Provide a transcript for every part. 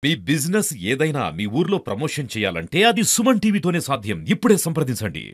మీ business ఏదైనా మీ ఊర్లో promotion చేయాలంటే అది సుమన్ టీవీతోనే సాధ్యం. ఇప్పుడే సంప్రదించండి.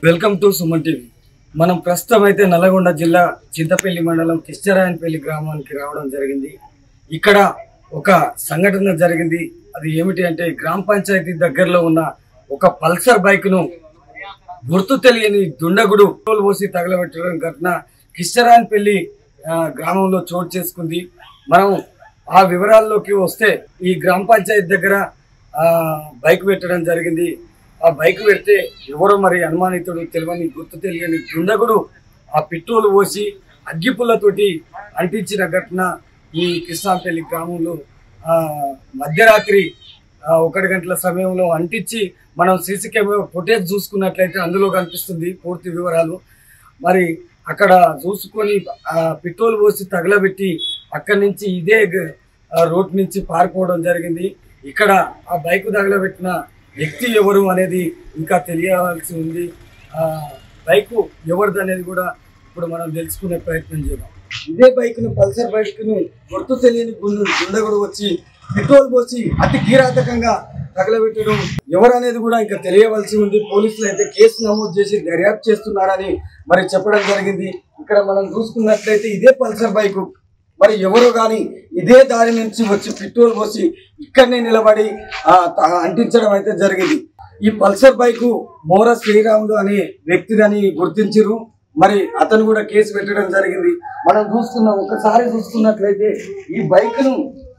Welcome to Suman TV. మనం ప్రస్తుతం అయితే నల్గొండ జిల్లా చింతపల్లి మండలం కిష్టరాయనపల్లి గ్రామానికి రావడం జరిగింది. ఇక్కడ ఒక సంఘటన జరిగింది. అది ఏమిటి అంటే గ్రామ పంచాయతీ దగ్గరలో ఉన్న ఒక పల్సర్ బైక్ను గుర్తు తెలియని దుండగుడు పెట్రోల్ పోసి తగలబెట్టడం ఘటన కిష్టరాయనపల్లి గ్రామంలో చోటు చేసుకుంది. మనం ఆ వివరాల్లోకి వస్తే ఈ గ్రామ పంచాయతీ దగ్గర బైక్ పెట్టడం జరిగింది. ఆ బైక్ పెడితే ఎవరో మరి అనుమానితుడు తెలియని గుర్తు తెలియని దుండగుడు ఆ పెట్రోల్ పోసి అగ్గిపుల్లతోటి అంటించిన ఘటన ఈ కృష్ణాపల్లి గ్రామంలో మధ్యరాత్రి 1 గంటల సమయంలో అంటించి మనం సీసీ కెమెరా ఫుటేజ్ చూసుకున్నట్లయితే అందులో కనిపిస్తుంది పూర్తి వివరాలు. మరి అక్కడ చూసుకొని పెట్రోల్ పోసి తగలబెట్టి అక్కడి నుంచి ఇదే రోడ్ నుంచి పారిపోవడం జరిగింది. ఇక్కడ ఆ బైక్ తగలబెట్టిన వ్యక్తి ఎవరు అనేది ఇంకా తెలియాల్సి ఉంది. బైకు ఎవరిది అనేది కూడా ఇప్పుడు మనం తెలుసుకునే ప్రయత్నం చేద్దాం. ఇదే బైక్ను పల్సర్ బైక్ను గుర్తు తెలియని దుండగుడు వచ్చి పెట్రోల్ పోసి అతి కిరాతకంగా తగలబెట్టడం ఎవరు అనేది కూడా ఇంకా తెలియవలసి ఉంది. పోలీసులు అయితే కేసు నమోదు చేసి దర్యాప్తు చేస్తున్నారని మరి చెప్పడం జరిగింది. ఇక్కడ మనం చూసుకున్నట్లయితే ఇదే పల్సర్ బైకు మరి ఎవరో కానీ ఇదే దారి నుంచి వచ్చి పెట్రోల్ పోసి ఇక్కడనే నిలబడి అంటించడం అయితే జరిగింది. ఈ పల్సర్ బైకు మోర శ్రీరాములు అనే వ్యక్తిదని గుర్తించారు. మరి అతను కూడా కేసు పెట్టడం జరిగింది. మనం ఒకసారి చూసుకున్నట్లయితే ఈ బైక్ను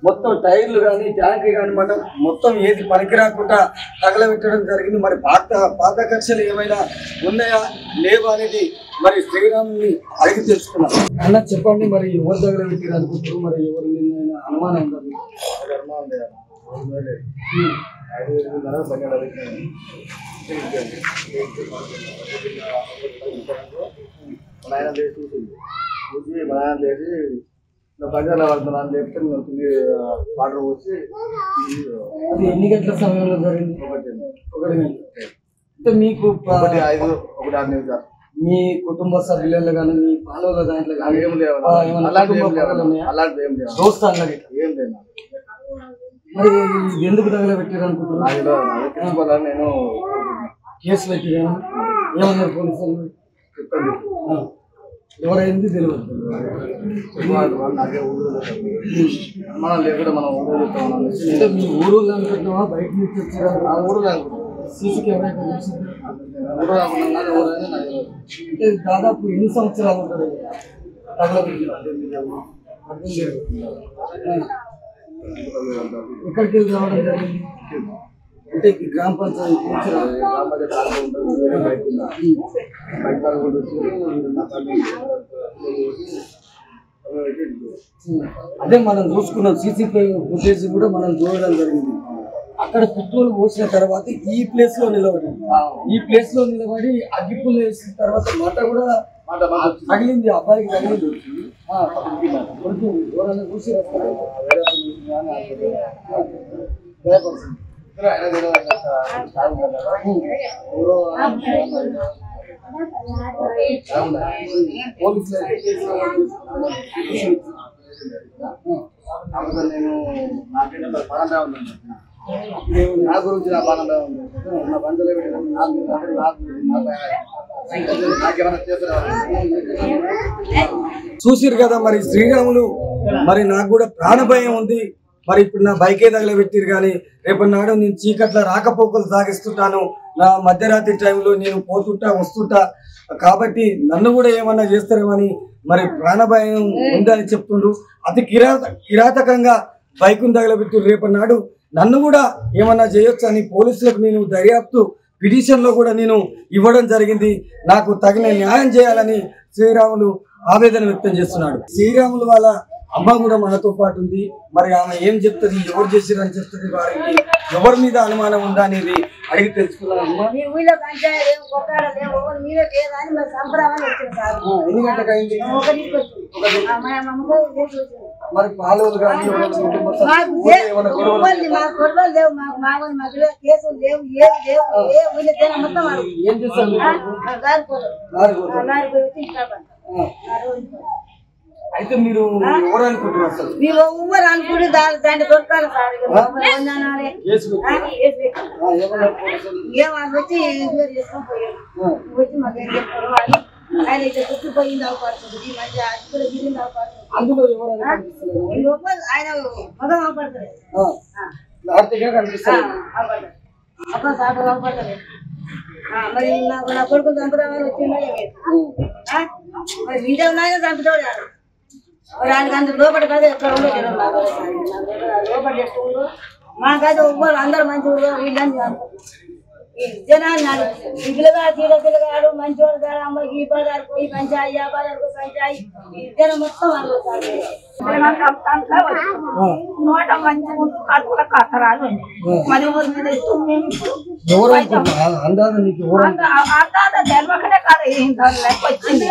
మొత్తం టైర్లు కానీ ట్యాంక్ కానీ మనం మొత్తం ఏది పనికిరాకుండా తగలబెట్టడం జరిగింది. మరి పాత కక్షలు ఏమైనా ఉన్నాయా లేవా అనేది మరి శ్రీరాముని అడిగి తెలుసుకున్నాం. అన్న చెప్పండి, మరి ఎవరు తగలబెట్టారు అనుకుంటారు? మరి ఎవరు నిన్న అనుమానం ఉంటుంది? వాటర్ వచ్చి అది ఎన్ని గంటల సమయంలో జరిగింది? 1 గంట. అంటే మీకు 1:05 నిమిషాలు మీ కుటుంబ సభ్యులలో కానీ మీ పాలన దాంట్లో కానీ ఏం లేవు. దోస్తాన్లకి ఏం లేదు. మరి ఎందుకు తగలబెట్టారు అనుకుంటున్నారు? నేను కేసు పెట్టాను. ఏమన్నారు పోలీసులు? చెప్పండి. ఎవరైంది తెలియదు. నాకే ఊరు మనం లేకుండా మనం ఊరు అంటే మీ ఊరు అనుకుంటున్నావా బయట నుంచి వచ్చారా? ఆ ఊరు అనుకుంటున్నాం. సీసీ కెమెరా ఊరు అనుకున్నా అంటే దాదాపు ఎన్ని సంవత్సరాలు ఉంటుంది ఎక్కడికి వెళ్ళి రావడం జరిగింది? అంటే గ్రామ పంచాయతీ అదే మనం చూసుకున్నాం. సీసీ ఫుటేజ్ కూడా మనం చూడడం జరిగింది. అక్కడ పెట్రోల్ పోసిన తర్వాత ఈ ప్లేస్ లో నిలబడి అగ్గిపుల్లు వేసిన తర్వాత మంట కూడా తగిలింది. అబ్బాయికి తగిలింది. ఎవరైనా చూసి నేను నాకైతే పరంగా ఉందండి. నా గురించి నా పరంగా ఉంది. నా బంధువులు నాకేమైనా చూసిరు కదా. మరి శ్రీరాములు మరి నాకు కూడా ప్రాణ భయం ఉంది. మరి ఇప్పుడు నా బైకే తగలబెట్టిరు కానీ రేపటి నాడు నేను చీకట్ల రాకపోకలు సాగిస్తుంటాను. నా మధ్యరాత్రి టైంలో నేను పోతుంటా వస్తుంటా కాబట్టి నన్ను కూడా ఏమన్నా చేస్తారేమని మరి ప్రాణభయం ఉందని చెప్తుండ్రు. అతి కిరాతకంగా బైకును తగలబెట్టిరు. రేపటి నాడు నన్ను కూడా ఏమన్నా చేయొచ్చు అని పోలీసులకు నేను దర్యాప్తు పిటిషన్లో కూడా నేను ఇవ్వడం జరిగింది. నాకు తగిన న్యాయం చేయాలని శ్రీరాములు ఆవేదన వ్యక్తం చేస్తున్నాడు. శ్రీరాములు వాళ్ళ అమ్మ కూడా మనతో పాటు ఉంది. మరి ఆమె ఏం చెప్తుంది, ఎవరు చేసిరు అని చెప్తుంది, వారికి ఎవరి మీద అనుమానం ఉందా అనేది అడిగి తెలుసుకున్నాం. అమ్మ ఎన్ని గంటలకు అయింది? మరి పాలోలు కానీ ఏం చేస్తారు? అయితే మీరు ఎవరు అనుకుంటున్నారు అసలు? ఎవరు అనుకుంటే దాన్ని కొట్టాలి సార్. వచ్చి ఎంక్వైరీ చేసుకొని పోయాడు. వచ్చి మాకు ఏం చెప్పారు అని ఆయన ఇట్లా చుట్టుపోయింది అవపడుతుంది, మంచి అక్కడ గిరింది అవపడుతుంది. అందులో ఎవరు ఆయన మగం అవపడతారు, కనిపిస్తారు. అప్పుడు సార్ అవపడతారు. మరి నాకు నా కొడుకు చంపుదామని వచ్చిందో మరి ఇంటే ఉన్నాయో చంపుతాడు. మరి ఆయనకి అంత లోపలి కాదు, ఎక్కడ ఉండో లోపలి చేసుకుంటూ మాకైతే ఒవ్వరు అందరు మంచిగా వీళ్ళని ఈ జనాలు ఈ పిల్లగాడు తీర పిల్లగాడు మంచివాడు కాదు, అమ్మకి ఈ పదార్థం ఈ పంచాయి ఆ పదార్థం పంచాయి జనం మొత్తం నోట మంచిగా ఉంటూ కడుపుల కట్టరాలు మరి ఊరి మీద అందాద తెలవకనే కాదు వచ్చింది.